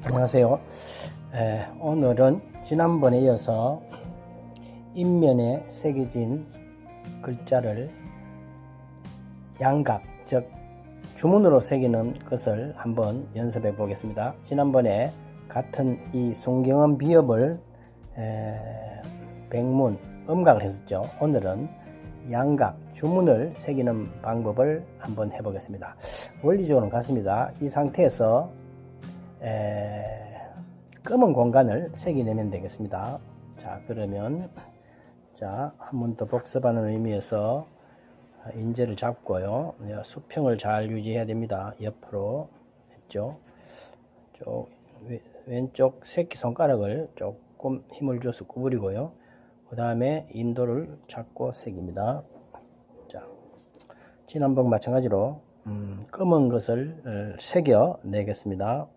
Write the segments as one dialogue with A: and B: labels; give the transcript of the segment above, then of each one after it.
A: 안녕하세요. 오늘은 지난번에 이어서 인면에 새겨진 글자를 양각, 즉 주문으로 새기는 것을 한번 연습해 보겠습니다. 지난번에 같은 이 송경원 비읍을 백문, 음각을 했었죠. 오늘은 양각, 주문을 새기는 방법을 한번 해보겠습니다. 원리적으로는 같습니다. 이 상태에서 검은 공간을 새겨내면 되겠습니다. 자, 그러면 한 번 더 복습하는 의미에서 인재를 잡고요. 수평을 잘 유지해야 됩니다. 옆으로 했죠. 왼쪽 새끼손가락을 조금 힘을 줘서 구부리고요. 그 다음에 인도를 잡고 새깁니다. 자, 지난번 마찬가지로 검은 것을 새겨 내겠습니다.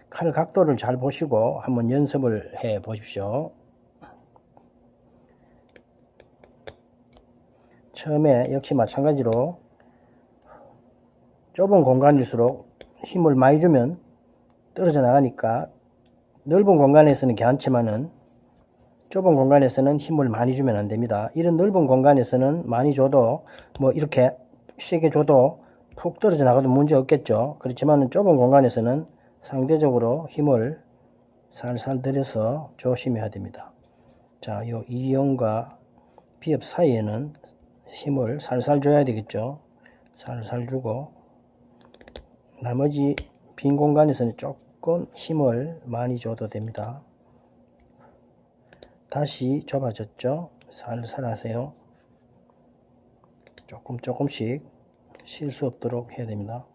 A: 칼 각도를 잘 보시고 한번 연습을 해 보십시오. 처음에 역시 마찬가지로 좁은 공간일수록 힘을 많이 주면 떨어져 나가니까 넓은 공간에서는 괜찮지만은 좁은 공간에서는 힘을 많이 주면 안 됩니다. 이런 넓은 공간에서는 많이 줘도 이렇게 세게 줘도 푹 떨어져 나가도 문제 없겠죠. 그렇지만 좁은 공간에서는 상대적으로 힘을 살살 들여서 조심해야 됩니다. 자, 요 이형과 비읍 사이에는 힘을 살살 줘야 되겠죠. 살살 주고 나머지 빈 공간에서는 조금 힘을 많이 줘도 됩니다. 다시 좁아졌죠. 살살 하세요. 조금씩 실수 없도록 해야 됩니다.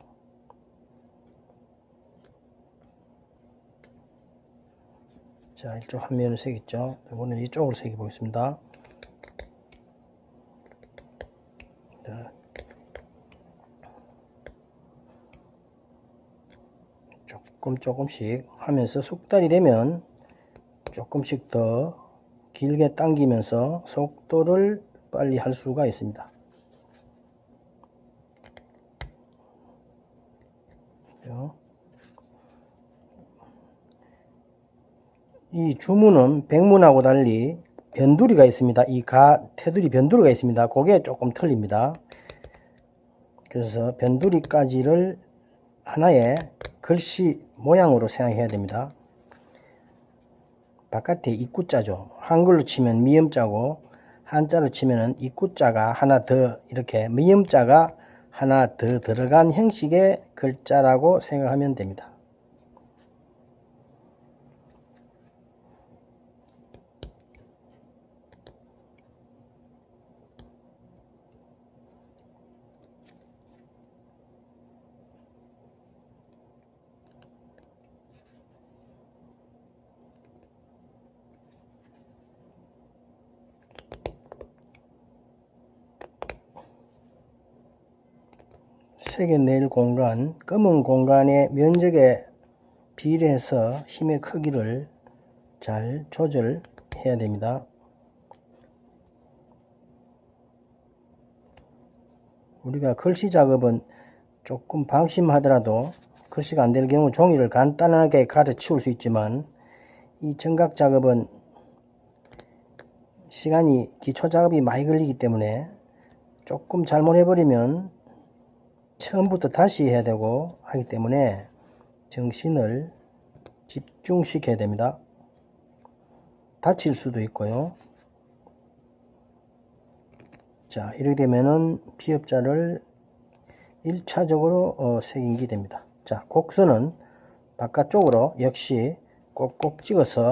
A: 자, 이쪽 한 면을 새겼죠. 이번엔 이쪽으로 새겨 보겠습니다. 조금씩 하면서 숙달이 되면 조금씩 더 길게 당기면서 속도를 빨리 할 수가 있습니다. 이 주문은 백문하고 달리 변두리가 있습니다. 이 테두리 변두리가 있습니다. 그게 조금 틀립니다. 그래서 변두리까지를 하나의 글씨 모양으로 생각해야 됩니다. 바깥에 입구자죠. 한글로 치면 미음자고 한자로 치면 입구자가 하나 더 이렇게 미음자가 하나 더 들어간 형식의 글자라고 생각하면 됩니다. 새겨낼 공간, 검은 공간의 면적에 비례해서 힘의 크기를 잘 조절해야 됩니다. 우리가 글씨 작업은 조금 방심하더라도 글씨가 안 될 경우 종이를 간단하게 가르치울 수 있지만 이 청각 작업은 시간이 기초 작업이 많이 걸리기 때문에 조금 잘못해버리면 처음부터 다시 해야 되고 하기 때문에 정신을 집중시켜야 됩니다. 다칠 수도 있고요. 자, 이렇게 되면은 비읍자를 1차적으로 새긴 게 됩니다. 자, 곡선은 바깥쪽으로 역시 꼭꼭 찍어서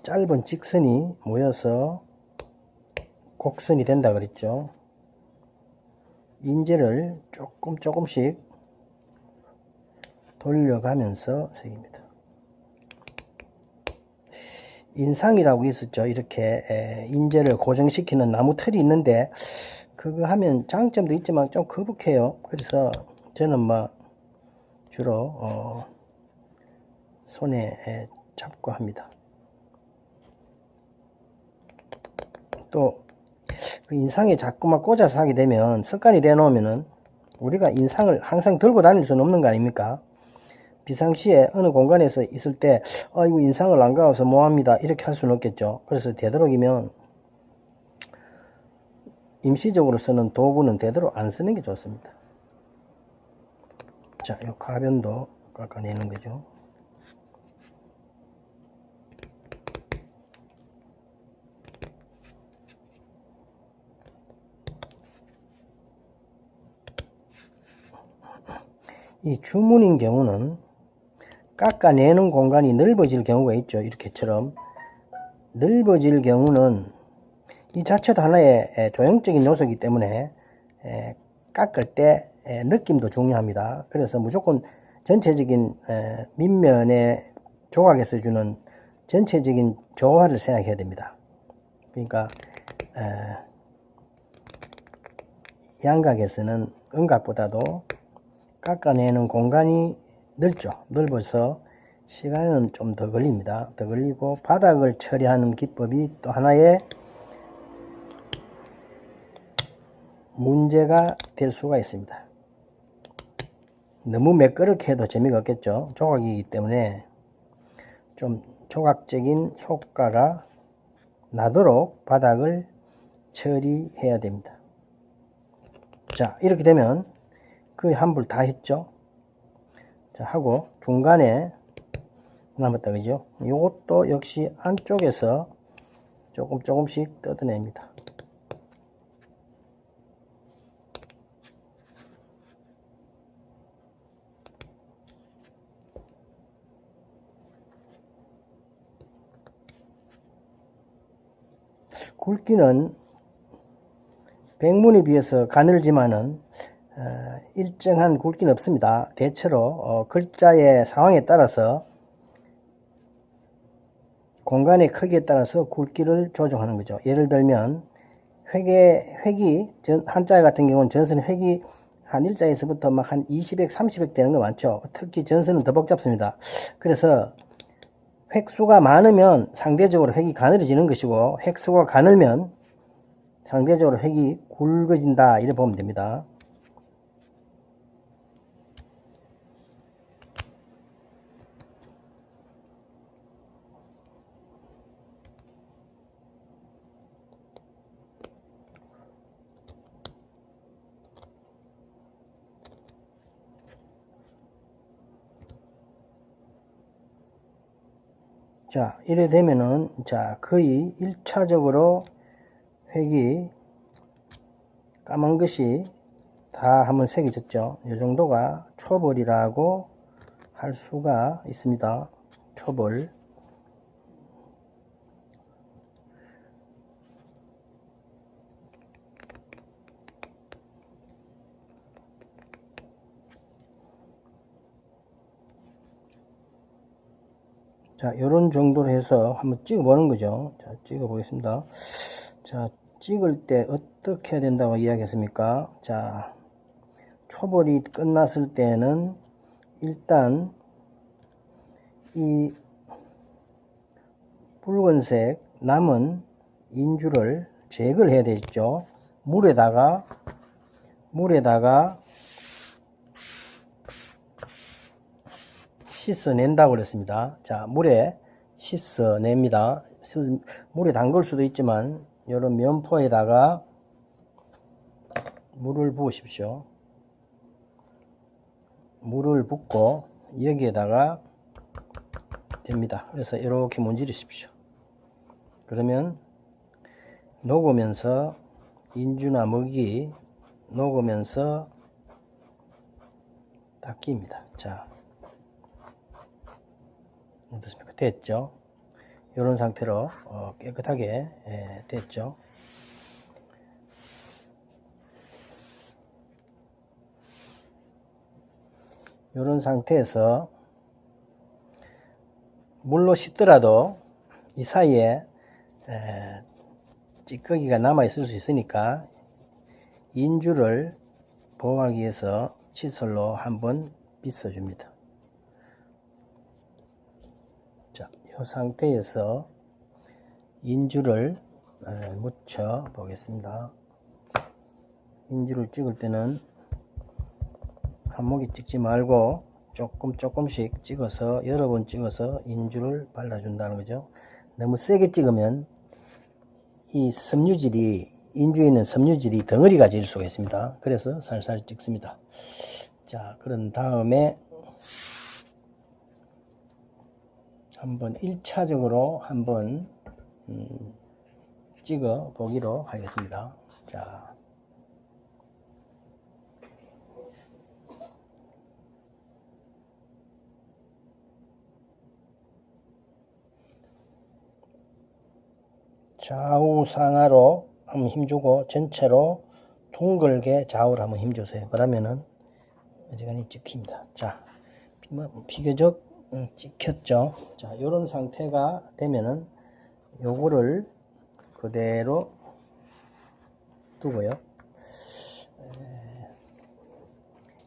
A: 짧은 직선이 모여서 곡선이 된다 그랬죠. 인재를 조금씩 돌려가면서 새깁니다. 인상이라고 있었죠. 이렇게 인재를 고정시키는 나무 틀이 있는데 그거 하면 장점도 있지만 좀 거북해요. 그래서 저는 주로 손에 잡고 합니다. 또 그 인상에 자꾸만 꽂아서 하게 되면 습관이 돼 놓으면은 우리가 인상을 항상 들고 다닐 수는 없는 거 아닙니까? 비상시에 어느 공간에서 있을 때 이거 인상을 안 가서 뭐합니다 이렇게 할 수는 없겠죠. 그래서 되도록이면 임시적으로 쓰는 도구는 되도록 안 쓰는 게 좋습니다. 자, 요 가변도 깎아내는 거죠. 이 주문인 경우는 깎아내는 공간이 넓어질 경우가 있죠. 이렇게처럼 넓어질 경우는 이 자체도 하나의 조형적인 요소이기 때문에 깎을 때 느낌도 중요합니다. 그래서 무조건 전체적인 밑면에 조각에서 주는 전체적인 조화를 생각해야 됩니다. 그러니까 양각에서는 음각보다도 깎아내는 공간이 넓어서 시간은 좀 더 걸립니다. 더 걸리고 바닥을 처리하는 기법이 또 하나의 문제가 될 수가 있습니다. 너무 매끄럽게 해도 재미가 없겠죠. 조각이기 때문에 좀 조각적인 효과가 나도록 바닥을 처리해야 됩니다. 자, 이렇게 되면 거의 한불 다 했죠. 자, 하고 중간에 남았다, 그죠? 이것도 역시 안쪽에서 조금씩 뜯어냅니다. 굵기는 백문에 비해서 가늘지만은 일정한 굵기는 없습니다. 대체로 글자의 상황에 따라서 공간의 크기에 따라서 굵기를 조정하는 거죠. 예를 들면 획이 한자 같은 경우는 전선 획이 한 일자에서부터 막 한 20획, 30획 되는 거 많죠. 특히 전선은 더 복잡습니다. 그래서 획수가 많으면 상대적으로 획이 가늘어지는 것이고 획수가 가늘면 상대적으로 획이 굵어진다 이렇게 보면 됩니다. 자, 이래 되면은, 자, 거의 1차적으로 획이 까만 것이 다 한번 새겨졌죠. 이 정도가 초벌이라고 할 수가 있습니다. 초벌. 자, 요런 정도로 해서 한번 찍어 보는 거죠. 자, 찍어 보겠습니다. 자, 찍을 때 어떻게 해야 된다고 이야기했습니까? 자, 초벌이 끝났을 때는 일단 이 붉은색 남은 인주를 제거를 해야 되겠죠. 물에다가 씻어낸다고 그랬습니다. 자, 물에 씻어냅니다. 물에 담글 수도 있지만 이런 면포에다가 물을 부으십시오. 물을 붓고 여기에다가 됩니다. 그래서 이렇게 문지르십시오. 그러면 녹으면서 인주나 먹이 녹으면서 닦입니다. 자, 어떻습니까? 됐죠? 이런 상태로 깨끗하게 됐죠? 이런 상태에서 물로 씻더라도 이 사이에 찌꺼기가 남아 있을 수 있으니까 인주를 보호하기 위해서 칫솔로 한번 빗어줍니다. 자, 이 상태에서 인주를 묻혀 보겠습니다. 인주를 찍을 때는 한목에 찍지 말고 조금씩 찍어서 여러 번 찍어서 인주를 발라준다는 거죠. 너무 세게 찍으면 이 섬유질이 인주에 있는 섬유질이 덩어리가 질 수가 있습니다. 그래서 살살 찍습니다. 자, 그런 다음에 한번 1차적으로 한번 찍어 보기로 하겠습니다. 자, 좌우 상하로 한번 힘주고 전체로 둥글게 좌우로 한번 힘주세요. 그러면은 어지간히 찍힙니다. 자, 비교적 찍혔죠. 자, 이런 상태가 되면은 요거를 그대로 두고요.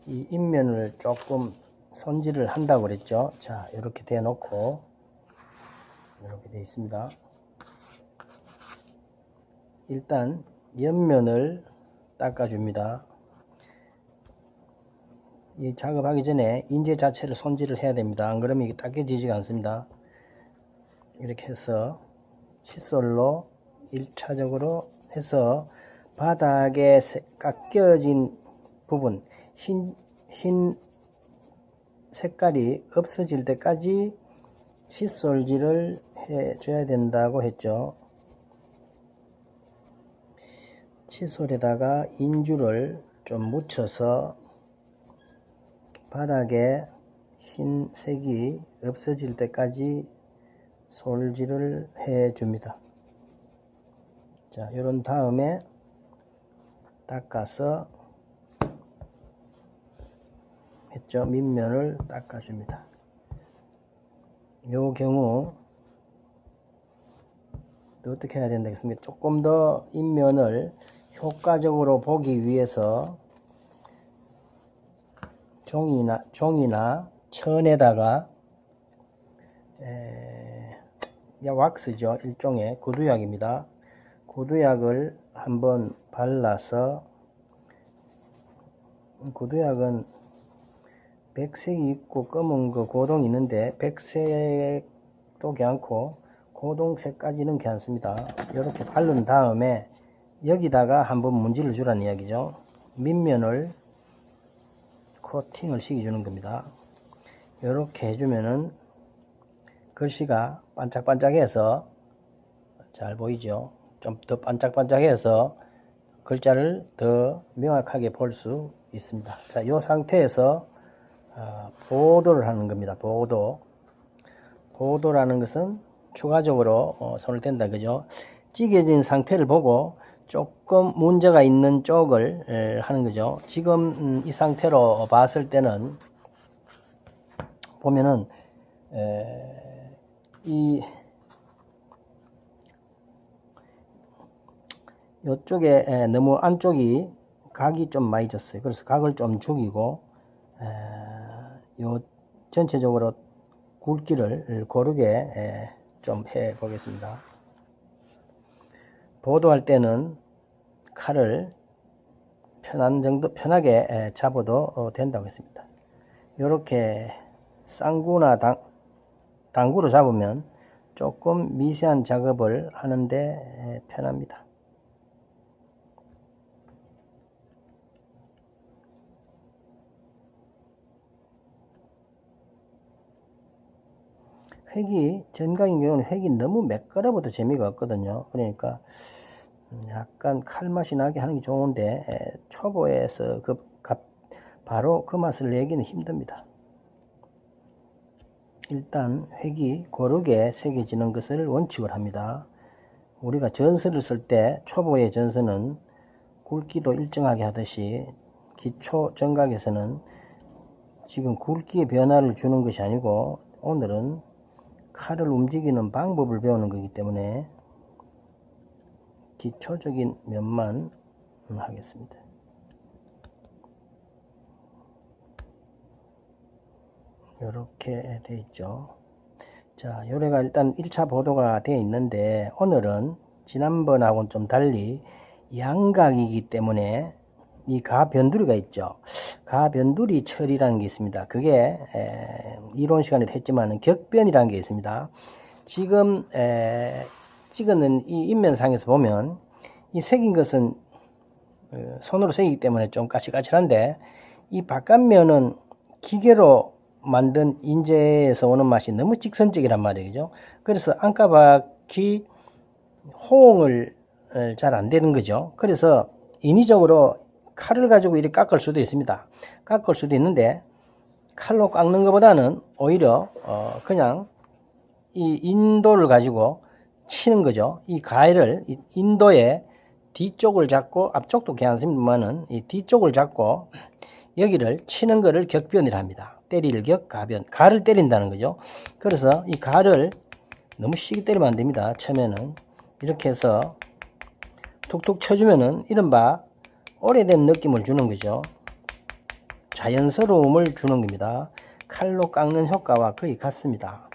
A: 이 인면을 조금 손질을 한다고 그랬죠. 자, 이렇게 돼 놓고 이렇게 되어 있습니다. 일단 옆면을 닦아줍니다. 이 작업하기 전에 인재 자체를 손질을 해야 됩니다. 안 그러면 이게 닦여지지가 않습니다. 이렇게 해서 칫솔로 1차적으로 해서 바닥에 깎여진 부분 흰 색깔이 없어질 때까지 칫솔질을 해줘야 된다고 했죠. 칫솔에다가 인주를 좀 묻혀서 바닥에 흰색이 없어질 때까지 솔질을 해 줍니다. 자, 이런 다음에 닦아서 했죠. 밑면을 닦아 줍니다. 요 경우 어떻게 해야 된다겠습니까? 조금 더 인면을 효과적으로 보기 위해서 종이나 천에다가 왁스죠. 일종의 구두약입니다. 구두약을 한번 발라서, 구두약은 백색이 있고 검은 거 고동이 있는데 백색도 괜찮고 고동색까지는 괜찮습니다. 이렇게 바른 다음에 여기다가 한번 문질러 주라는 이야기죠. 밑면을 코팅을 시켜주는 겁니다. 이렇게 해주면은 글씨가 반짝반짝해서, 잘 보이죠? 좀 더 반짝반짝해서 글자를 더 명확하게 볼 수 있습니다. 자, 이 상태에서 보도를 하는 겁니다. 보도라는 것은 추가적으로 손을 댄다, 그죠? 찌개진 상태를 보고 조금 문제가 있는 쪽을 하는 거죠. 지금 이 상태로 봤을 때는 보면은 이쪽에 너무 안쪽이 각이 좀 많이 졌어요. 그래서 각을 좀 죽이고 요 전체적으로 굵기를 고르게 좀 해 보겠습니다. 보도할 때는 칼을 편하게 잡아도 된다고 했습니다. 이렇게 쌍구나 당구로 잡으면 조금 미세한 작업을 하는데 편합니다. 전각인 경우는 획이 너무 매끄러워도 재미가 없거든요. 그러니까 약간 칼맛이 나게 하는 게 좋은데 초보에서 바로 그 맛을 내기는 힘듭니다. 일단 획이 고르게 새겨지는 것을 원칙으로 합니다. 우리가 전선을 쓸 때 초보의 전선은 굵기도 일정하게 하듯이 기초 정각에서는 지금 굵기의 변화를 주는 것이 아니고 오늘은 칼을 움직이는 방법을 배우는 거기 때문에 기초적인 면만 하겠습니다. 이렇게 되어 있죠. 자, 요래가 일단 1차 보도가 되어 있는데 오늘은 지난번하고는 좀 달리 양각이기 때문에 이 가변두리가 있죠. 가변두리 처리라는 게 있습니다. 그게 이론 시간에도 했지만 격변이라는 게 있습니다. 지금 찍은 이 인면상에서 보면 이 새긴 것은 손으로 새기기 때문에 좀 까칠까칠한데 이 바깥면은 기계로 만든 인재에서 오는 맛이 너무 직선적이란 말이죠. 그래서 안가박이 호응을 잘 안 되는 거죠. 그래서 인위적으로 칼을 가지고 이렇게 깎을 수도 있습니다. 깎을 수도 있는데 칼로 깎는 것보다는 오히려 그냥 이 인도를 가지고 치는 거죠. 이 가해를 인도의 뒤쪽을 잡고 앞쪽도 괜찮습니다만은 이 뒤쪽을 잡고 여기를 치는 거를 격변이라 합니다. 때릴 격 가변, 가를 때린다는 거죠. 그래서 이 가를 너무 시게 때리면 안 됩니다. 처음에는 이렇게 해서 툭툭 쳐주면은 이른바 오래된 느낌을 주는 거죠. 자연스러움을 주는 겁니다. 칼로 깎는 효과와 거의 같습니다.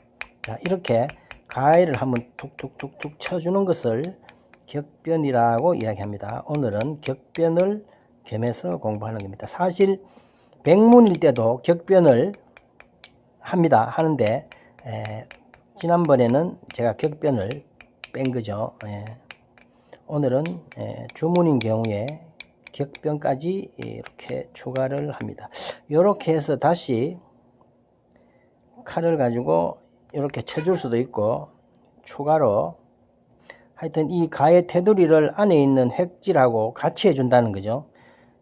A: 자, 이렇게 가해를 한번 툭툭툭툭 쳐주는 것을 격변이라고 이야기합니다. 오늘은 격변을 겸해서 공부하는 겁니다. 사실 백문일 때도 격변을 합니다. 하는데 지난번에는 제가 격변을 뺀 거죠. 오늘은 주문인 경우에 격변까지 이렇게 추가를 합니다. 이렇게 해서 다시 칼을 가지고 이렇게 쳐줄 수도 있고 추가로 하여튼 이 가의 테두리를 안에 있는 획질하고 같이 해준다는 거죠.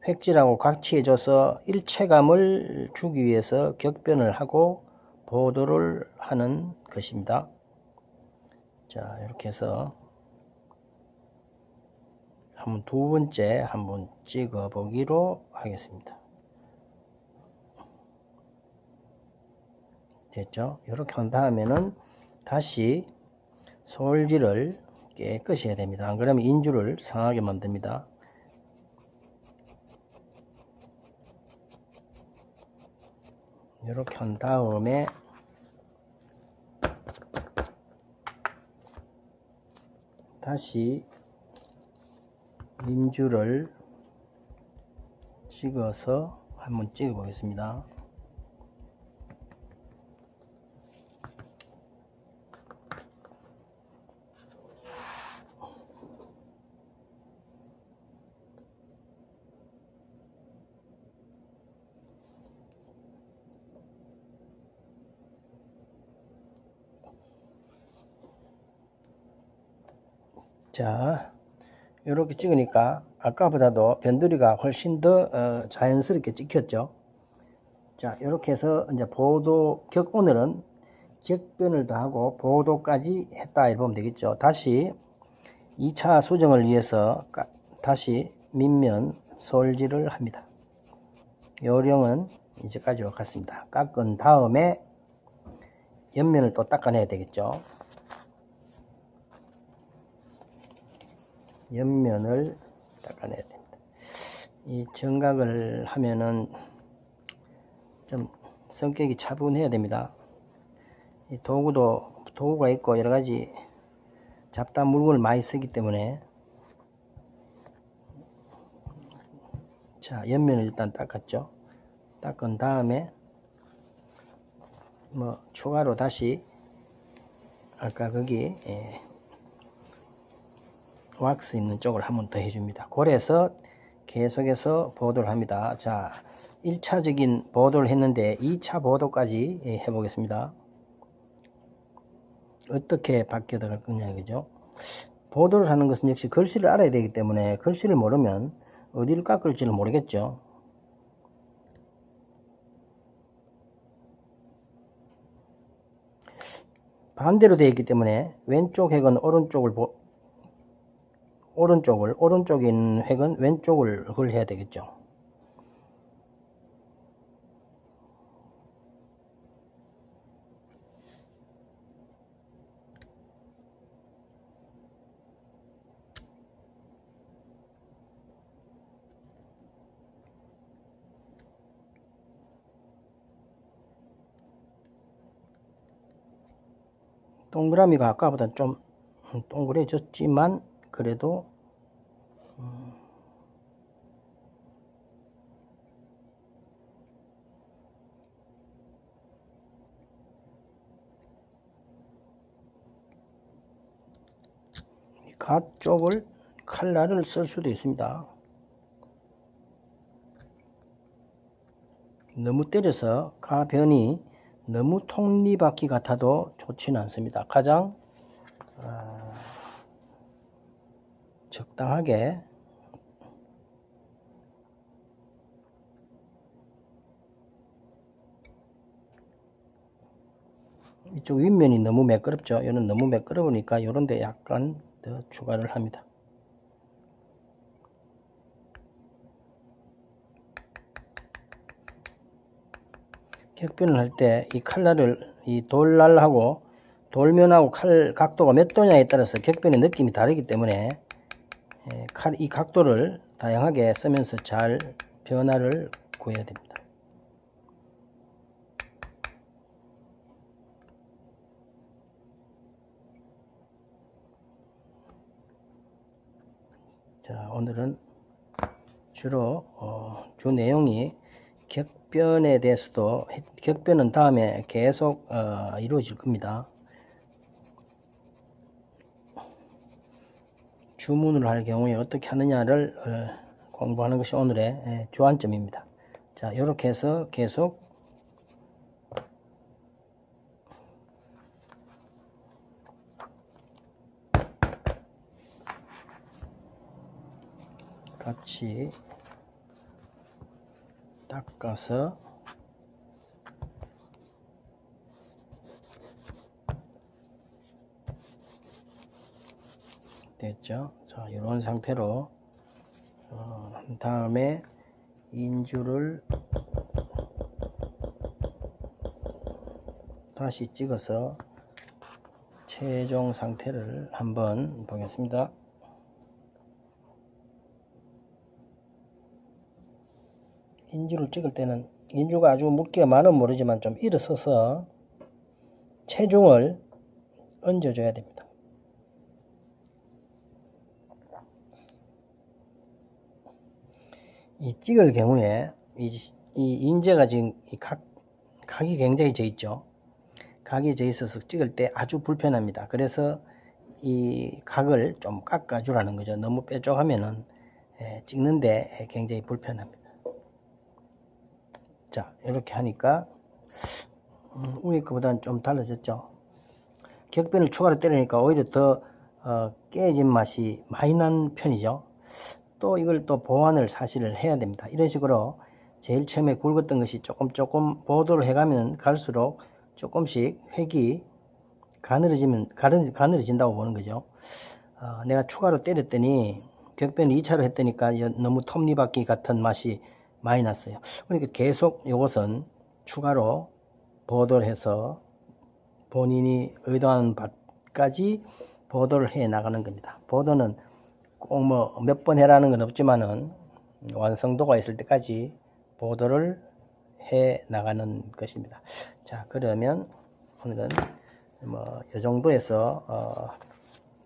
A: 획질하고 같이 해줘서 일체감을 주기 위해서 격변을 하고 보도를 하는 것입니다. 자, 이렇게 해서 한번 두 번째 한번 찍어 보기로 하겠습니다. 됐죠? 이렇게 한 다음에는 다시 솔질을 깨끗이 해야 됩니다. 안 그러면 인주를 상하게 만듭니다. 이렇게 한 다음에 다시 인주를 찍어서 한번 찍어 보겠습니다. 자, 이렇게 찍으니까 아까보다도 변두리가 훨씬 더 자연스럽게 찍혔죠. 자, 이렇게 해서 이제 오늘은 격변을 더하고 보도까지 했다 이렇게 보면 되겠죠. 다시 2차 수정을 위해서 다시 밑면 솔질을 합니다. 요령은 이제까지와 같습니다. 깎은 다음에 옆면을 또 닦아내야 되겠죠. 옆면을 닦아내야 됩니다. 이 정각을 하면은 좀 성격이 차분해야 됩니다. 이 도구가 있고 여러 가지 잡다한 물건을 많이 쓰기 때문에. 자, 옆면을 일단 닦았죠. 닦은 다음에 추가로 다시 아까 거기 왁스 있는 쪽을 한 번 더 해줍니다. 그래서 계속해서 보도를 합니다. 자, 1차적인 보도를 했는데 2차 보도까지 해보겠습니다. 어떻게 바뀌어 나갈 거냐 그죠? 보도를 하는 것은 역시 글씨를 알아야 되기 때문에 글씨를 모르면 어디를 깎을지를 모르겠죠. 반대로 되어 있기 때문에 왼쪽 획은 오른쪽에 있는 획은 왼쪽을 해야 되겠죠. 동그라미가 아까보다 좀 동그래졌지만 그래도 가 쪽을 칼날을 쓸 수도 있습니다. 너무 때려서 가변이 너무 톱니바퀴 같아도 좋지는 않습니다. 가장 적당하게 이쪽 윗면이 너무 매끄럽죠. 이는 너무 매끄러우니까 이런데 약간 더 추가를 합니다. 격변을 할 때 이 칼날을 이 돌날하고 돌면하고 칼 각도가 몇 도냐에 따라서 격변의 느낌이 다르기 때문에 이 각도를 다양하게 쓰면서 잘 변화를 구해야 됩니다. 자, 오늘은 주로 주 내용이 격변에 대해서도 격변은 다음에 계속 이루어질 겁니다. 주문을 할 경우에 어떻게 하느냐를 공부하는 것이 오늘의 주안점입니다. 자, 이렇게 해서 계속 같이 닦아서 됐죠. 자, 이런 상태로 한 다음에 인주를 다시 찍어서 최종 상태를 한번 보겠습니다. 인주를 찍을 때는 인주가 아주 물기가 많으면 모르지만 좀 일어서서 체중을 얹어줘야 됩니다. 이 찍을 경우에 이 인제가 지금 각이 굉장히 져 있죠. 각이 져 있어서 찍을 때 아주 불편합니다. 그래서 이 각을 좀 깎아주라는 거죠. 너무 뾰족하면은 찍는데 굉장히 불편합니다. 자, 이렇게 하니까 위에 거보다는 좀 달라졌죠. 격변을 추가로 때리니까 오히려 더 깨진 맛이 많이 난 편이죠. 또 이걸 또 보완을 사실을 해야 됩니다. 이런 식으로 제일 처음에 굵었던 것이 조금 보도를 해가면 갈수록 조금씩 획이 가늘어진다고 보는 거죠. 내가 추가로 때렸더니 격변을 2차로 했더니까 너무 톱니바퀴 같은 맛이 많이 났어요. 그러니까 계속 이것은 추가로 보도를 해서 본인이 의도하는 바까지 보도를 해 나가는 겁니다. 보도는 꼭 뭐 몇 번 해라는 건 없지만은 완성도가 있을 때까지 보도를 해 나가는 것입니다. 자, 그러면 오늘은 뭐 이 정도에서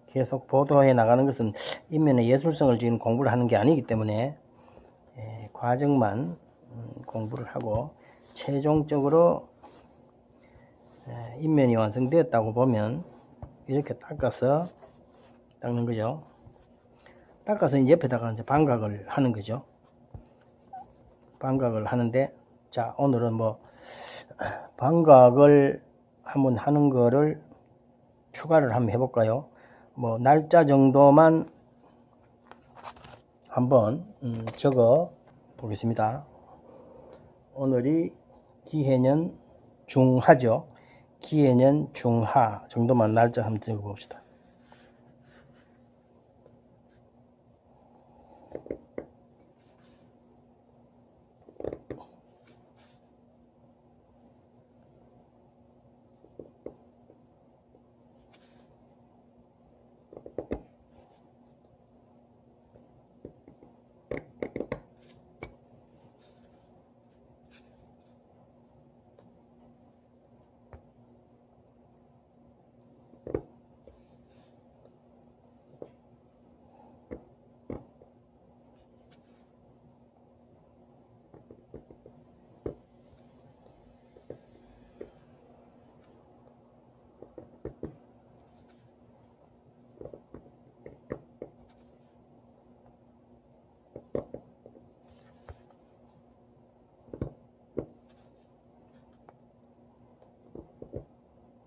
A: 계속 보도해 나가는 것은 인면의 예술성을 지금 공부를 하는 게 아니기 때문에 과정만 공부를 하고 최종적으로 인면이 완성되었다고 보면 이렇게 닦아서 닦는 거죠. 닦아서 이제 옆에다가 이제 반각을 하는 거죠. 반각을 하는데, 자, 오늘은 뭐 반각을 한번 하는 거를 추가를 한번 해볼까요? 뭐 날짜 정도만 한번 적어 보겠습니다. 오늘이 기해년 중하죠. 기해년 중하 정도만 날짜 한번 적어 봅시다.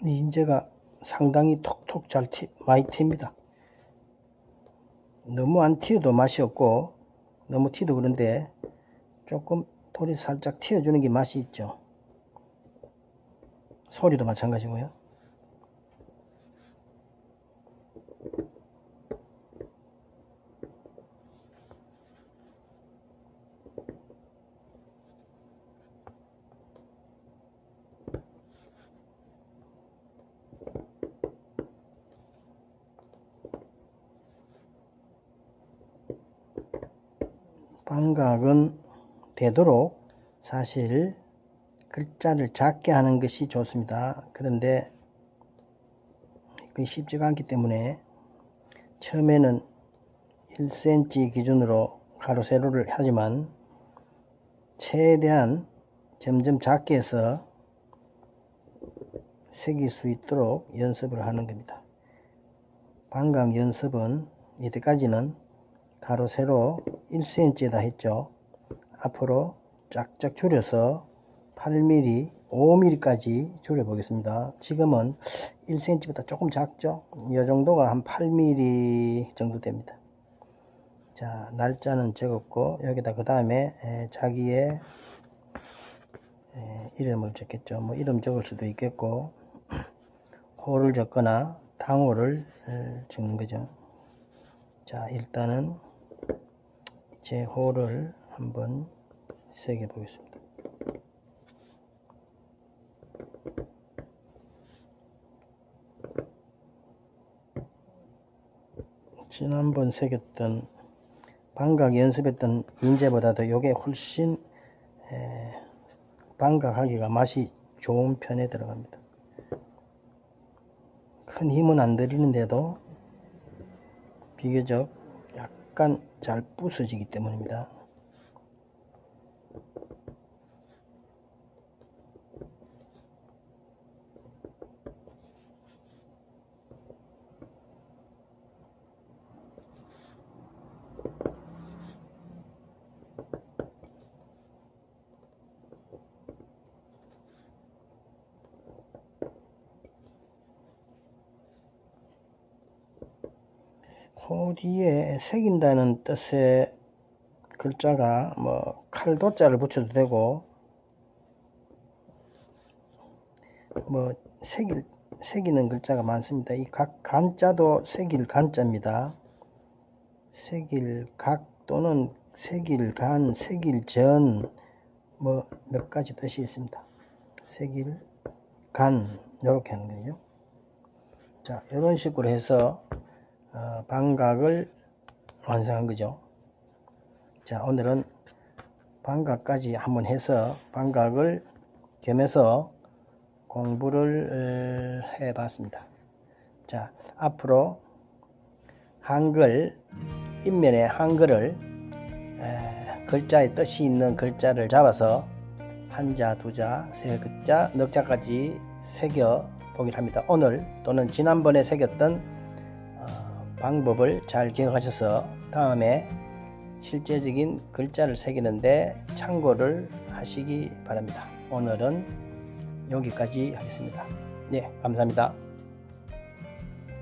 A: 이 인재가 상당히 톡톡 많이 튑니다. 너무 안 튀어도 맛이 없고 너무 튀도 그런데 조금 돌이 살짝 튀어주는 게 맛이 있죠. 소리도 마찬가지고요. 방각은 되도록 사실 글자를 작게 하는 것이 좋습니다. 그런데 그게 쉽지가 않기 때문에 처음에는 1cm 기준으로 가로 세로를 하지만 최대한 점점 작게 해서 새길 수 있도록 연습을 하는 겁니다. 방각 연습은 이때까지는 가로 세로 1cm에다 했죠. 앞으로 쫙쫙 줄여서 8mm, 5mm까지 줄여 보겠습니다. 지금은 1cm보다 조금 작죠. 이 정도가 한 8mm 정도 됩니다. 자, 날짜는 적었고 여기다 그 다음에 자기의 이름을 적겠죠. 뭐 이름 적을 수도 있겠고 호를 적거나 당호를 적는 거죠. 자, 일단은 제 호를 한번 새겨 보겠습니다. 지난번 새겼던 방각 연습했던 인재보다도 이게 훨씬 방각하기가 맛이 좋은 편에 들어갑니다. 큰 힘은 안 들이는데도 비교적 약간 잘 부서지기 때문입니다. 호 뒤에 새긴다는 뜻의 글자가 뭐 칼도자를 붙여도 되고 뭐 새기는 글자가 많습니다. 이 각 간자도 새길 간자입니다. 새길 각 또는 새길 간, 새길 전 뭐 몇 가지 뜻이 있습니다. 새길 간 이렇게 하는 거죠. 자, 이런 식으로 해서 방각을 완성한 거죠. 자, 오늘은 방각까지 한번 해서 방각을 겸해서 공부를 해 봤습니다. 자, 앞으로 한글 인면에 한글을 글자의 뜻이 있는 글자를 잡아서 한자, 두자, 세 글자, 넉 자까지 새겨 보기를 합니다. 오늘 또는 지난번에 새겼던 방법을 잘 기억하셔서 다음에 실제적인 글자를 새기는데 참고를 하시기 바랍니다. 오늘은 여기까지 하겠습니다. 네, 감사합니다.